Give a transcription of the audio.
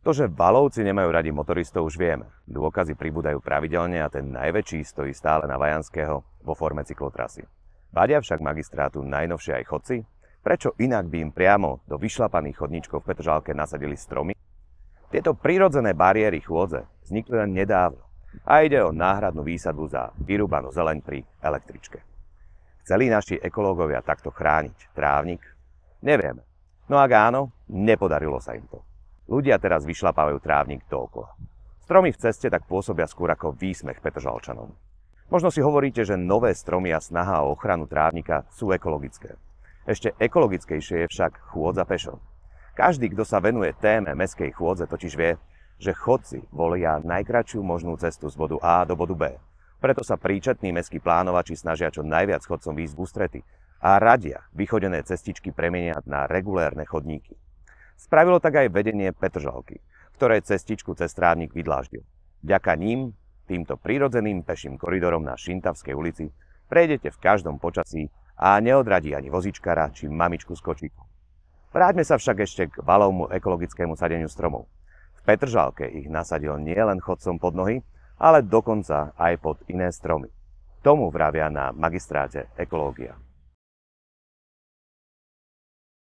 To, že Valovci nemajú radi motoristov, už vieme. Dôkazy pribúdajú pravidelne a ten najväčší stojí stále na Vajanského vo forme cyklotrasy. Vadia však magistrátu najnovšie aj chodci? Prečo inak by im priamo do vyšlapaných chodníčkov v Petržalke nasadili stromy? Tieto prirodzené bariéry chôdze vznikli len nedávno a ide o náhradnú výsadbu za vyrúbanú zeleň pri električke. Chceli naši ekológovia takto chrániť trávnik? Nevieme. No ak áno, nepodarilo sa im to. Ľudia teraz vyšlapávajú trávnik dookola. Stromy v ceste tak pôsobia skôr ako výsmech Petržalčanom. Možno si hovoríte, že nové stromy a snaha o ochranu trávnika sú ekologické. Ešte ekologickejšie je však chôdza pešo. Každý, kto sa venuje téme mestskej chôdze, totiž vie, že chodci volia najkratšiu možnú cestu z bodu A do bodu B. Preto sa príčetní mestskí plánovači snažia čo najviac chodcom výjsť v ústrety a radia vychodené cestičky premeniať na regulérne chodníky. Spravilo tak aj vedenie Petržalky, ktoré cestičku cez trávnik vydláždil. Vďaka ním, týmto prirodzeným peším koridorom na Šintavskej ulici, prejdete v každom počasí a neodradí ani vozičkara či mamičku s kočíkom. Vráťme sa však ešte k Valovmu ekologickému sadeniu stromov. V Petržalke ich nasadil nielen chodcom pod nohy, ale dokonca aj pod iné stromy. Tomu vravia na magistráte ekológia.